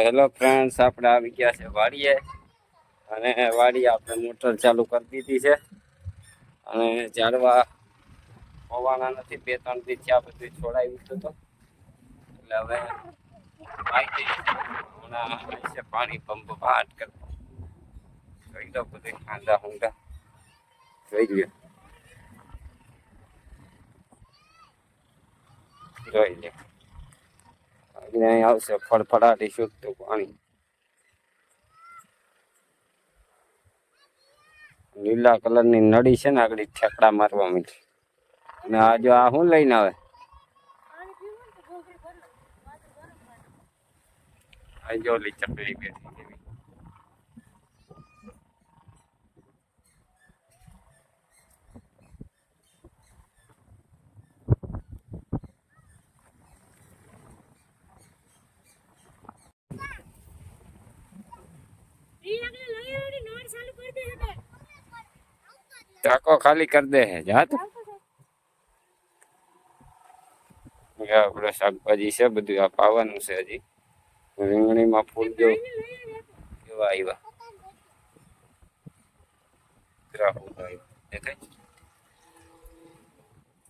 Hello friends, આપણે આવી ગયા છે વાડીએ. અને વાડીએ આપણે મોટર ચાલુ કરી દીધી છે. અને ઝાડવા હોવાના નથી, 2-3 દી થયા બધું છોડાયું હતું તો એટલે હવે હમણાં છે પાણી પંપ ભાટ કરતો જોઈ લો. બધું ખાંડા હુંડા જોઈ લ્યો, જોઈ લે. અહીં આવશે ફળફળાટી શુદ્ધ પાણી. લીલા કલરની નળી છે ને, આગળ ઠેકડા મારવા માંડી. અને આ જો આ શું લઈને આવે, આ જો ઓલી ચકલી બેઠી જેવી. ટાંકો ખાલી કરી દે હે જાત. આપણે શાકભાજી છે બધું આ પાવાનું છે. હજી રીંગણીમાં ફૂલ જો કેવા આવ્યા, દેખાય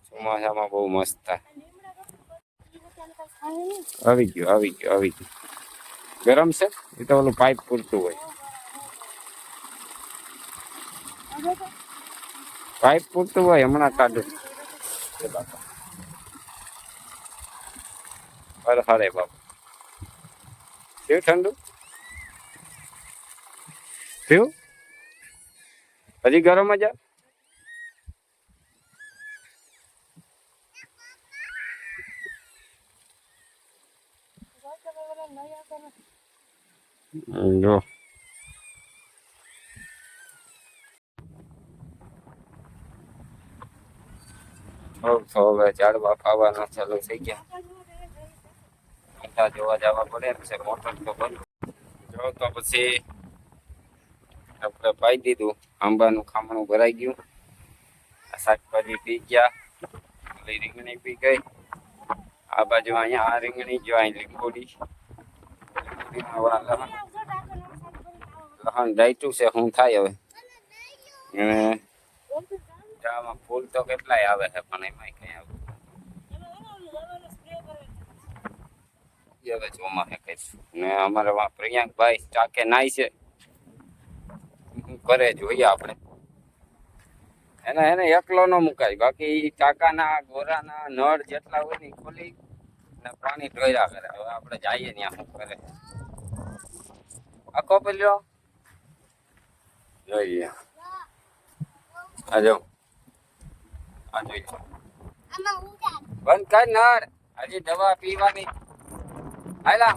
ચોમાસામાં બહુ મસ્ત થાય. આવી ગયું. ગરમ છે એ તો ઓલું પાઇપ પૂરતું હોય. હમણાં કાઢું. અરે બાપા, કેવું ઠંડુ થયું. હજી ગરમ જ જો. હવે ઝાડવા ખાવાના ચાલુ થઈ ગયા. જોવા જવા પડે છે. મોટર તો બંધ જો તો પછી આપણે પાઈ દીધું. આંબાનું ખામણું ભરાઈ ગયું. શાકભાજી પી ગયા, રીંગણી પી ગઈ. આ બાજુ અહીંયા આ રીંગણી જો, અહીં લીંબોડી લહણ ડાયટું છે. શું થાય હવે. અને આમાં ફૂલ તો કેટલાય આવે છે, પણ એમાં કઈ આવે હવે ચોમાસે કહીશું. ને અમારે પ્રિયાંકભાઈ ટાંકે નાય છે. કરે જોઈએ આપણે એને એકલો ન મુકાય. બાકી ટાંકાના ગોરાના નળ જેટલા હોય ને ખોલી ને પાણી ઢોળ્યા કરે. હવે આપણે જઈએ ત્યાં શું કરે આખો પેલ્યો જોઈએ. આ જો આ જોઈ બંધ કર નળ. હજી દવા પીવાની. હાલા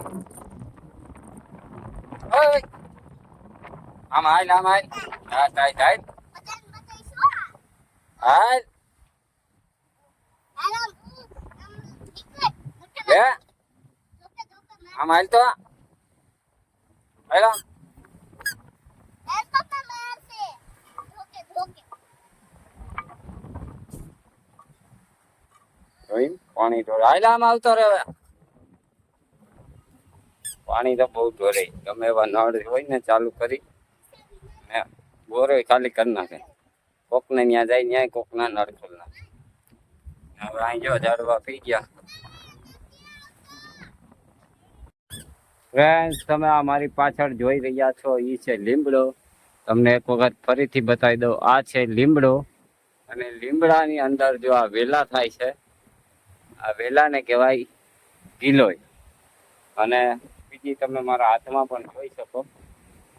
આમ હાલ હા થાય હાલ બે આમ હાલ તો હાલો. પાણી ઢોળે. હાલામાં આવતો રે. પાણી તો બહુ ઢોળે. ગમે એવા નળ હોય ને ચાલુ કરી ને બોરો ખાલી કરી નાખે. કોકને ત્યાં જાય, ત્યાં કોકના નળ ખોલ નાખે. હવે અહીં જો ઝાડવા પી ગયા. ફ્રેન્ડ્સ, તમે આ મારી પાછળ જોઈ રહ્યા છો એ છે લીમડો. તમને એક વખત ફરીથી બતાવી દઉં. આ છે લીમડો. અને લીમડાની અંદર જો આ વેલા થાય છે, આ વેલાને કહેવાય ગિલોય. અને બીજી તમે મારા હાથમાં પણ જોઈ શકો,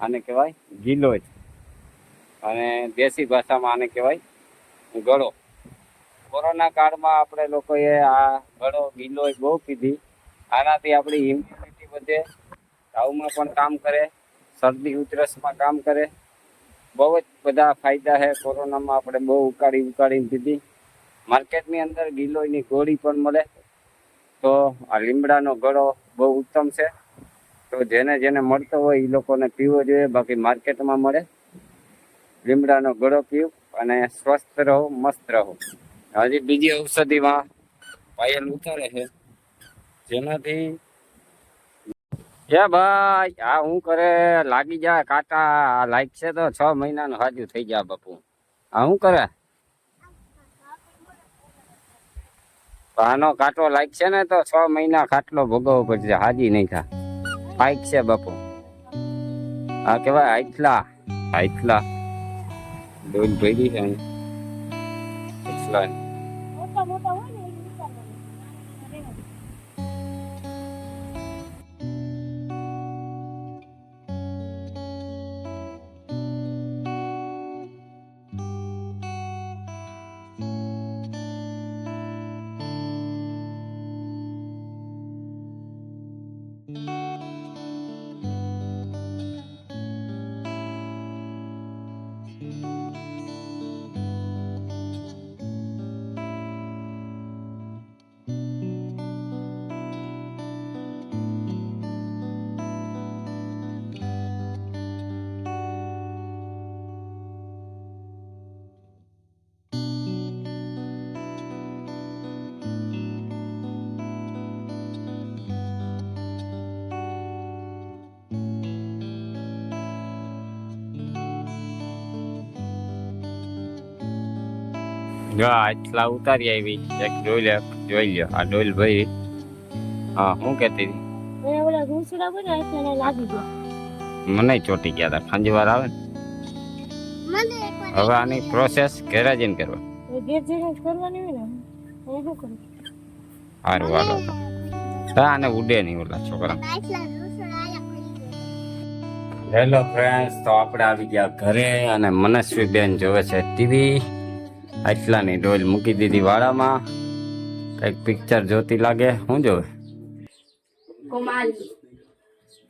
આને કહેવાય ગિલોય. અને દેશી ભાષામાં આને કહેવાય ગળો. કોરોના કાળમાં આપણે લોકોએ આ ગળો ગિલોય બહુ પીધી. આનાથી આપણી ઇમ્યુનિટી વધે, તાવમાં પણ કામ કરે, શરદી ઉધરસમાં કામ કરે. બહુ જ બધા ફાયદા છે. કોરોનામાં આપણે બહુ ઉકાળીને પીધી. માર્કેટની અંદર ગિલોયની ગોળી પણ મળે. તો આ લીમડાનો ગળો બહુ ઉત્તમ છે. તો જેને મળતો હોય એ લોકોને પીવો જોઈએ. બાકી માર્કેટમાં મળે. લીમડાનો ગળો પીવું અને સ્વસ્થ રહો, મસ્ત રહો. હજી બીજી ઔષધિમાં પાયલ ઉતારે છે, જેનાથી એ ભાઈ આ હું કરે લાગી જાય કાંટા લાઈક છે તો 6 મહિનાનું હાજુ થઈ જાય બાપુ. આ હું કરે આનો કાંટો લાઈક છે ને તો 6 મહિના ખાટલો ભોગવવો પડશે, હાજી નહીં થા. પાઈક છે બાપુ. આ કેવાય આટલા આટલા ડોલ ભરી છે આટલા. મોટા મોટા હોય ને એ વિચારવાનું. જો આટલા ઉતારી આવી એક ડોલ જોઈ લ્યો. આ ડોલ ભાઈ હા હું કહેતી હતી એ ઓલા ઘૂંસડા બને એટલે લાગી ગયો. મને ચોટી ગયા હતા ખાંજવાર આવે ને. હવે આની પ્રોસેસ ઘરે જઈને કરવા. એ ઘેર જઈને કરવાની હોય ને એ શું કરું. સારું હાલો આને ઉડે નહીં ઓલા છોકરા. હેલો ફ્રેન્ડ્સ, તો આપણે આવી ગયા ઘરે અને મનસ્વી બેન જોવે છે ટીવી. આટલાની ડોલ મૂકી દીધી વાળામાં. કંઈક પિક્ચર જોતી લાગે. શું જોવે?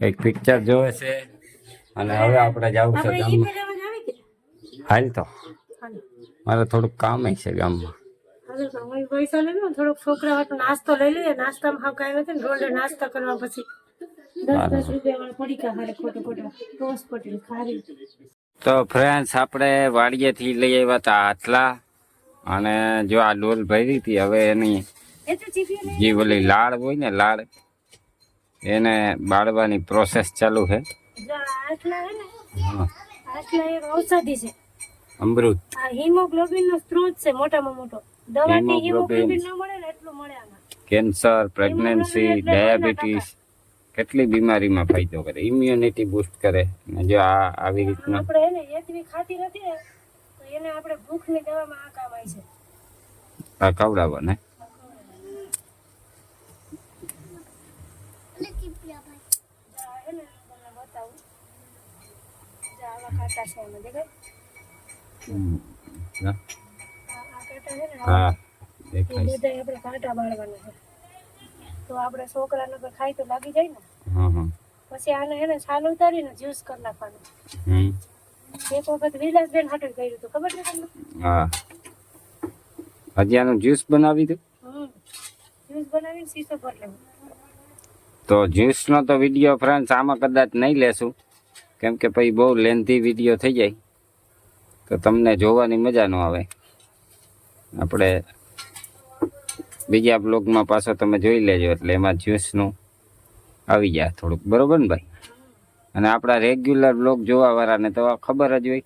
કંઈક પિક્ચર જોવે છે. અને હવે આપણે જવું છે ગામમાં. હાલ તો મારે થોડુંક કામ છે ગામમાં. પૈસા લઈ લો થોડોક છોકરા માટે નાસ્તો લઈ લઈએ. નાસ્તામાં હાવ કાંઈ નથી ને રોડે નાસ્તા કરવા પછી 10-10 રૂપિયા પડીકા હારે ખોટો ખોટો ટોસ પટેલ ખારી. તો ફ્રેન્ડ્સ આપણે વાડીએથી લઈ આવ્યા હતા આટલા. અને જો આ ડોલ ભરી હતી હવે એની જે ઓલી લાળ હોય ને લાળ એને બાળવાની પ્રોસેસ ચાલુ છે. ઔષધિ છે અમૃત. આ હિમોગ્લોબિન નો સ્ત્રોત છે મોટામાં મોટો. દવાથી હિમોગ્લોબિન ન મળે ને એટલું મળે આમાં. કેન્સર, પ્રેગ્નન્સી, ડાયાબિટીસ કેટલી બીમારીમાં ફાયદો કરે. ઇમ્યુનિટી બૂસ્ટ કરે. અને જો આ આવી રીતના આપણે એને એકવી ખાતી નથી ને તો એને આપણે ભૂખની દવામાં આ કામ આવે છે. આ ખવડાવવા ને હા દેખાય છે. આપણે કાંટા બાળવાના છે તો આપણે છોકરાને તો ખાઈ તો લાગી જાય ને. પછી આને એને છાલ ઉતારીને જ્યુસ કરી નાખવાનું. એક વખત વિલાસબેન હાટું કર્યું હતું ખબર છે તમને? હા હજી આનું જ્યુસ બનાવી દઉં. જ્યુસ બનાવીને શીશો ભર લેવું. તો જ્યુસનો તો વિડીયો ફ્રેન્ડ્સ આમાં કદાચ નહીં લેશું કેમ કે પછી બહુ લેન્ધી વિડીયો થઈ જાય તો તમને જોવાની મજા ન આવે. આપણે બીજા બ્લોગમાં પાછો તમે જોઈ લેજો એટલે એમાં જ્યુસનું આવી જાય થોડુંક. બરોબર ને ભાઈ? અને આપણા રેગ્યુલર બ્લોગ જોવા વાળાને તો ખબર જ હોય